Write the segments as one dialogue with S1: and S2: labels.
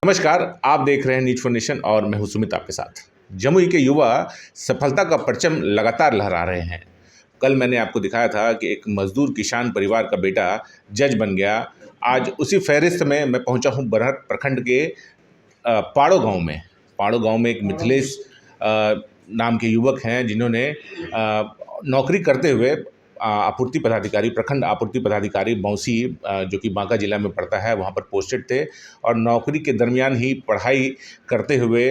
S1: नमस्कार, आप देख रहे हैं न्यूज फॉर नेशन और मैं हूं सुमित आपके साथ। जमुई के युवा सफलता का परचम लगातार लहरा रहे हैं। कल मैंने आपको दिखाया था कि एक मजदूर किसान परिवार का बेटा जज बन गया। आज उसी फहरिस्त में मैं पहुंचा हूं बरहट प्रखंड के पाड़ो गांव में एक मिथिलेश नाम के युवक हैं जिन्होंने नौकरी करते हुए आपूर्ति पदाधिकारी, प्रखंड आपूर्ति पदाधिकारी बौंसी, जो कि बांका जिला में पड़ता है, वहाँ पर पोस्टेड थे और नौकरी के दरमियान ही पढ़ाई करते हुए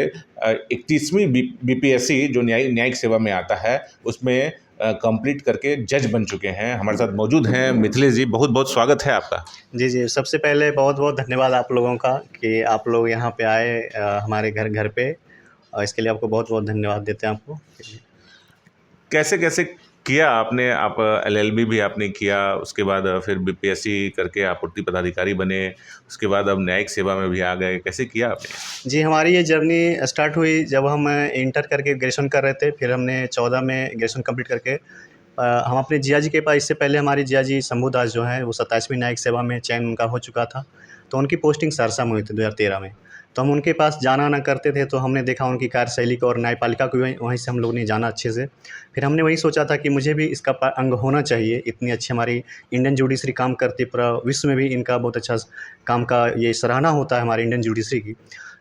S1: 31वीं बीपीएससी जो न्यायिक सेवा में आता है उसमें कंप्लीट करके जज बन चुके हैं। हमारे साथ मौजूद हैं मिथिलेश जी, बहुत बहुत स्वागत है आपका।
S2: जी, जी। सबसे पहले बहुत-बहुत धन्यवाद आप लोगों का कि आप लोग यहाँ पे आए हमारे घर पे, और इसके लिए आपको बहुत-बहुत धन्यवाद देते हैं आपको।
S1: कैसे कैसे किया आपने? आप एलएलबी भी आपने किया, उसके बाद फिर बीपीएससी करके आपूर्ति पदाधिकारी बने, उसके बाद अब न्यायिक सेवा में भी आ गए, कैसे किया आपने?
S2: जी, हमारी ये जर्नी स्टार्ट हुई जब हम इंटर करके ग्रेजुएशन कर रहे थे। फिर हमने 14 में ग्रेजुएशन कंप्लीट करके हम अपने जीजा जी के पास, इससे पहले हमारे जीजा जी शंभू दास जो हैं वो 27वीं न्यायिक सेवा में चयन उनका हो चुका था। तो उनकी पोस्टिंग सहरसा में हुई थी 2013 में। तो हम उनके पास जाना आना करते थे, तो हमने देखा उनकी कार्यशैली को और न्यायपालिका को वहीं से हम लोगों ने जाना अच्छे से। फिर हमने वही सोचा था कि मुझे भी इसका अंग होना चाहिए। इतनी अच्छी हमारी इंडियन जुडिशरी काम करती है, पूरा विश्व में भी इनका बहुत अच्छा काम का ये सराहना होता है हमारे इंडियन जुडिशरी की।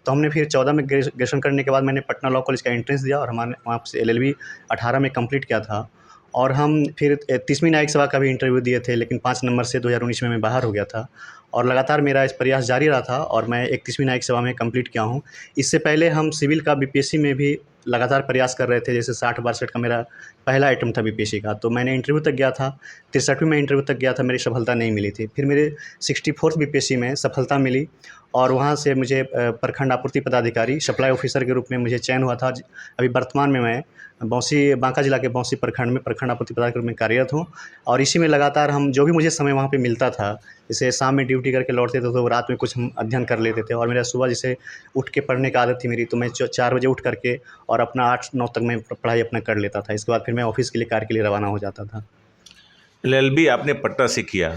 S2: तो हमने फिर 14 में ग्रेजुएशन करने के बाद मैंने पटना लॉ कॉलेज का एंट्रेंस दिया और हमारे वहाँ से एलएलबी 18 में कंप्लीट किया था। और हम फिर 30वीं न्यायिक सेवा का भी इंटरव्यू दिए थे, लेकिन 5 नंबर से 2019 में मैं बाहर हो गया था। और लगातार मेरा इस प्रयास जारी रहा था और मैं 31वीं न्यायिक सेवा में कंप्लीट किया हूँ। इससे पहले हम सिविल का बीपीएससी में भी लगातार प्रयास कर रहे थे, जैसे 60-62 का मेरा पहला आइटम था बीपीएससी का। तो मैंने इंटरव्यू तक गया था, 63वीं में इंटरव्यू तक गया था, मेरी सफलता नहीं मिली थी। फिर मेरे 64th बीपीएससी में सफलता मिली और वहाँ से मुझे प्रखंड आपूर्ति पदाधिकारी सप्लाई ऑफिसर के रूप में मुझे चयन हुआ था। अभी वर्तमान में मैं बांका जिला के बौंसी प्रखंड में प्रखंड आपूर्ति पदाधिकारी के रूप में कार्यरत हूँ। और इसी में लगातार हम जो भी मुझे समय वहाँ पे मिलता था, जैसे शाम में ड्यूटी करके लौटते थे तो रात में कुछ हम अध्ययन कर लेते थे, और मेरा सुबह जैसे उठ के पढ़ने की आदत थी मेरी, तो मैं 4 बजे उठ करके और अपना 8-9 तक मैं पढ़ाई अपना कर लेता था। इसके बाद फिर मैं ऑफिस के लिए, कार्य के लिए रवाना हो जाता था।
S1: एलएलबी आपने पटना से किया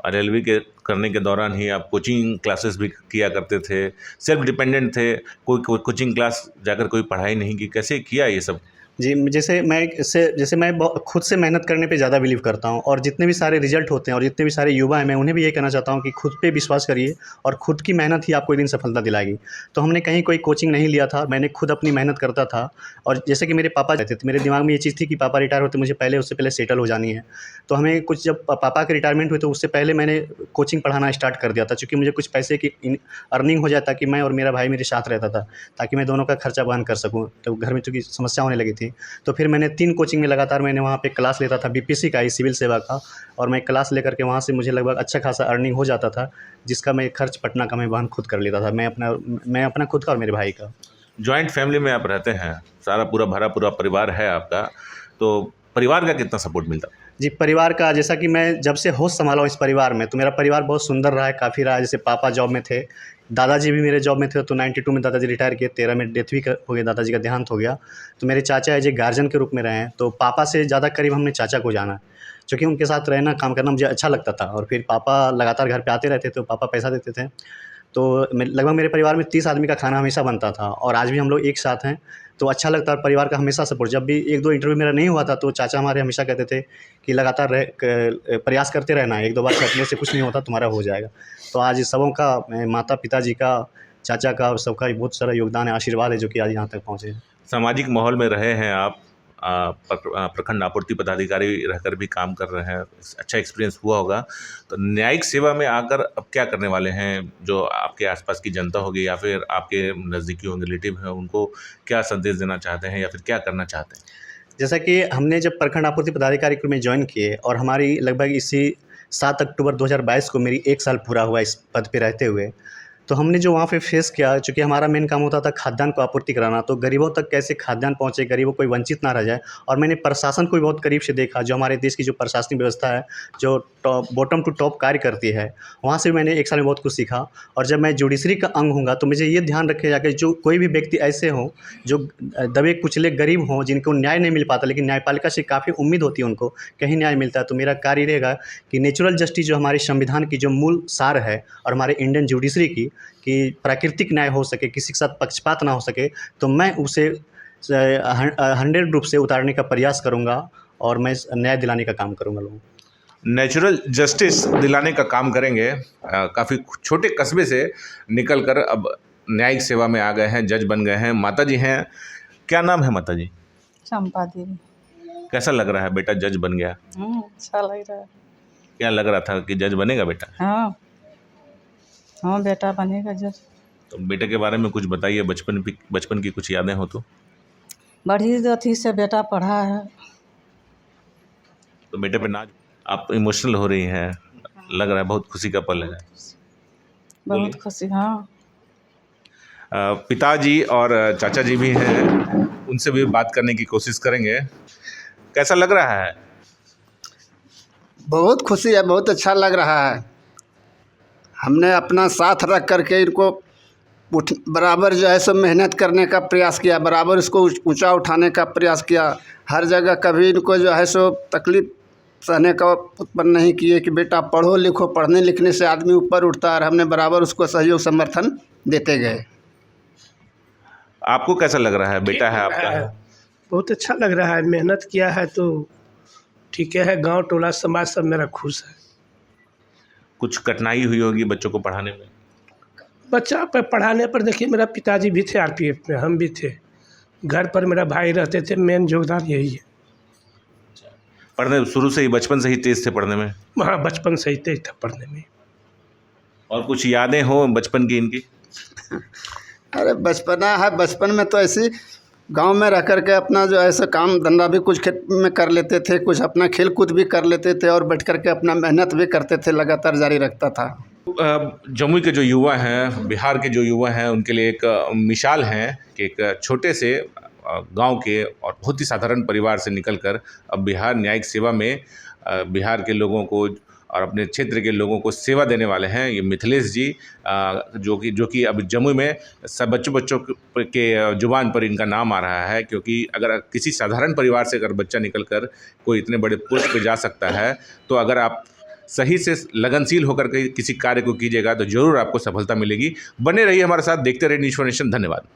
S1: और एलएलबी के करने के दौरान ही आप कोचिंग क्लासेस भी किया करते थे, सेल्फ डिपेंडेंट थे, कोई कोचिंग क्लास जाकर कोई पढ़ाई नहीं की, कैसे किया ये सब?
S2: जी, जैसे मैं खुद से मेहनत करने पे ज़्यादा बिलीव करता हूँ, और जितने भी सारे रिजल्ट होते हैं और जितने भी सारे युवा हैं, मैं उन्हें भी यही कहना चाहता हूँ कि खुद पे विश्वास करिए और खुद की मेहनत ही आपको एक दिन सफलता दिलाएगी। तो हमने कहीं कोई कोचिंग नहीं लिया था, मैंने खुद अपनी मेहनत करता था। और जैसे कि मेरे पापा रहते थे, मेरे दिमाग में ये चीज़ थी कि पापा रिटायर होते, मुझे उससे पहले सेटल हो जानी है। तो हमें कुछ, जब पापा के रिटायरमेंट हुए तो उससे पहले मैंने कोचिंग पढ़ाना स्टार्ट कर दिया था, चूँकि मुझे कुछ पैसे की अर्निंग हो जाए, ताकि मैं और मेरा भाई मेरे साथ रहता था, ताकि मैं दोनों का खर्चा वहन कर सकूँ। तो घर में चूँकि समस्या होने लगी थी, तो फिर मैंने 3 कोचिंग में लगातार मैंने वहाँ पे क्लास लेता था, बीपीएससी का ही, सिविल सेवा का। और मैं क्लास लेकर के वहाँ से मुझे लगभग अच्छा खासा अर्निंग हो जाता था, जिसका मैं खर्च पटना का मैं वहन खुद कर लेता था, मैं अपना खुद का और मेरे भाई का।
S1: जॉइंट फैमिली में आप रहते हैं, सारा भरा पूरा परिवार है आपका, तो परिवार का कितना सपोर्ट मिलता?
S2: जी, परिवार का, जैसा कि मैं जब से होश संभाला हूँ इस परिवार में, तो मेरा परिवार बहुत सुंदर रहा है, काफ़ी रहा है। जैसे पापा जॉब में थे, दादाजी भी मेरे जॉब में थे, तो 92 में दादाजी रिटायर किए, 13 में डेथ भी हो गई, दादाजी का देहांत हो गया। तो मेरे चाचा एज ए गार्जियन के रूप में रहे हैं, तो पापा से ज़्यादा करीब हमने चाचा को जाना, क्योंकि उनके साथ रहना, काम करना मुझे अच्छा लगता था। और फिर पापा लगातार घर पे आते रहते थे, तो पापा पैसा देते थे। तो लगभग मेरे परिवार में 30 आदमी का खाना हमेशा बनता था, और आज भी हम लोग एक साथ हैं, तो अच्छा लगता है। परिवार का हमेशा सपोर्ट, जब भी 1-2 इंटरव्यू मेरा नहीं हुआ था, तो चाचा हमारे हमेशा कहते थे कि लगातार प्रयास करते रहना, 1-2 बार करने से कुछ नहीं होता, तुम्हारा हो जाएगा। तो आज सबों का, माता पिताजी का, चाचा का, और सबका बहुत सारा योगदान है, आशीर्वाद है, जो कि आज यहाँ तक पहुँचे हैं।
S1: सामाजिक माहौल में रहे हैं आप, प्रखंड आपूर्ति पदाधिकारी रहकर भी काम कर रहे हैं, अच्छा एक्सपीरियंस हुआ होगा। तो न्यायिक सेवा में आकर अब क्या करने वाले हैं? जो आपके आसपास की जनता होगी या फिर आपके नज़दीकी होंगे, रिलेटिव हैं, उनको क्या संदेश देना चाहते हैं या फिर क्या करना चाहते हैं?
S2: जैसा कि हमने जब प्रखंड आपूर्ति पदाधिकारी के रूप में ज्वाइन किए, और हमारी लगभग इसी 7 अक्टूबर 2022 को मेरी 1 साल पूरा हुआ इस पद पे रहते हुए, तो हमने जो वहाँ पे फेस किया, चूँकि हमारा मेन काम होता था खाद्यान्न को आपूर्ति कराना, तो गरीबों तक कैसे खाद्यान्न पहुँचे, गरीबों कोई वंचित ना रह जाए। और मैंने प्रशासन को भी बहुत करीब से देखा, जो हमारे देश की जो प्रशासनिक व्यवस्था है, जो बॉटम टू टॉप कार्य करती है, वहाँ से भी मैंने 1 साल में बहुत कुछ सीखा। और जब मैं जुडिशरी का अंग हूँगा, तो मुझे ये ध्यान रखेगा कि जो कोई भी व्यक्ति ऐसे हों जो दबे कुचले गरीब हों, जिनको न्याय नहीं मिल पाता, लेकिन न्यायपालिका से काफ़ी उम्मीद होती है उनको कहीं न्याय मिलता है, तो मेरा कार्य रहेगा कि नेचुरल जस्टिस, जो हमारे संविधान की जो मूल सार है और हमारे इंडियन जुडिशरी की, कि प्राकृतिक न्याय हो सके, किसी के साथ पक्षपात ना हो सके, तो मैं उसे 100 रूप से उतारने का प्रयास करूँगा और मैं न्याय दिलाने का काम करूँगा लोगों को।
S1: नेचुरल जस्टिस दिलाने का काम करेंगे। काफ़ी छोटे कस्बे से निकलकर अब न्यायिक सेवा में आ गए हैं, जज बन गए हैं। माता जी हैं, क्या नाम है माता जी?
S3: चंपा देवी।
S1: कैसा लग रहा है बेटा जज बन गया?
S3: अच्छा लग रहा है।
S1: क्या लग रहा था कि जज बनेगा बेटा?
S3: हाँ हाँ, बेटा बनेगा जज।
S1: तो बेटे के बारे में कुछ बताइए, बचपन की कुछ यादें हो तो।
S3: बड़ी अथी से बेटा पढ़ा है।
S1: तो बेटे पे नाज, आप इमोशनल हो रही हैं, लग रहा है बहुत खुशी का पल है।
S3: बहुत खुशी। हाँ,
S1: पिताजी और चाचा जी भी हैं, उनसे भी बात करने की कोशिश करेंगे। कैसा लग रहा है?
S4: बहुत खुशी है, बहुत अच्छा लग रहा है। हमने अपना साथ रख करके इनको बराबर जो है सो मेहनत करने का प्रयास किया, बराबर इसको ऊंचा उठाने का प्रयास किया। हर जगह कभी इनको जो है सो तकलीफ सहने का उत्पन्न नहीं किए कि बेटा पढ़ो लिखो, पढ़ने लिखने से आदमी ऊपर उठता है, और हमने बराबर उसको सहयोग समर्थन देते गए।
S1: आपको कैसा लग रहा है? बेटा है आपका।
S5: बहुत अच्छा लग रहा है, मेहनत किया है तो ठीक है। गांव टोला समाज सब मेरा खुश है।
S1: कुछ कठिनाई हुई होगी बच्चों को पढ़ाने में?
S5: बच्चा पर पढ़ाने पर देखिए, मेरा पिताजी भी थे आरपीएफ में, हम भी थे। घर पर मेरा भाई रहते थे, मेन योगदान यही है।
S1: पढ़ने शुरू से ही, बचपन से ही तेज थे पढ़ने में?
S5: हाँ, बचपन से ही तेज था पढ़ने में।
S1: और कुछ यादें हो बचपन की इनकी?
S4: अरे बचपना है, बचपन में तो ऐसी गांव में रह कर के अपना जो है सो काम धंधा भी कुछ खेत में कर लेते थे, कुछ अपना खेल कूद भी कर लेते थे, और बैठ कर के अपना मेहनत भी करते थे, लगातार जारी रखता था।
S1: जमुई के जो युवा हैं, बिहार के जो युवा हैं, उनके लिए एक मिसाल हैं कि एक छोटे से गांव के और बहुत ही साधारण परिवार से निकलकर अब बिहार न्यायिक सेवा में बिहार के लोगों को और अपने क्षेत्र के लोगों को सेवा देने वाले हैं। ये मिथिलेश जी, जो कि अब जमुई में सब बच्चों के जुबान पर इनका नाम आ रहा है, क्योंकि अगर किसी साधारण परिवार से अगर बच्चा निकलकर कोई इतने बड़े पोस्ट पे जा सकता है, तो अगर आप सही से लगनशील होकर के किसी कार्य को कीजिएगा तो ज़रूर आपको सफलता मिलेगी। बने रहिए हमारे साथ, देखते रहिए न्यूज़ फॉर नेशन। धन्यवाद।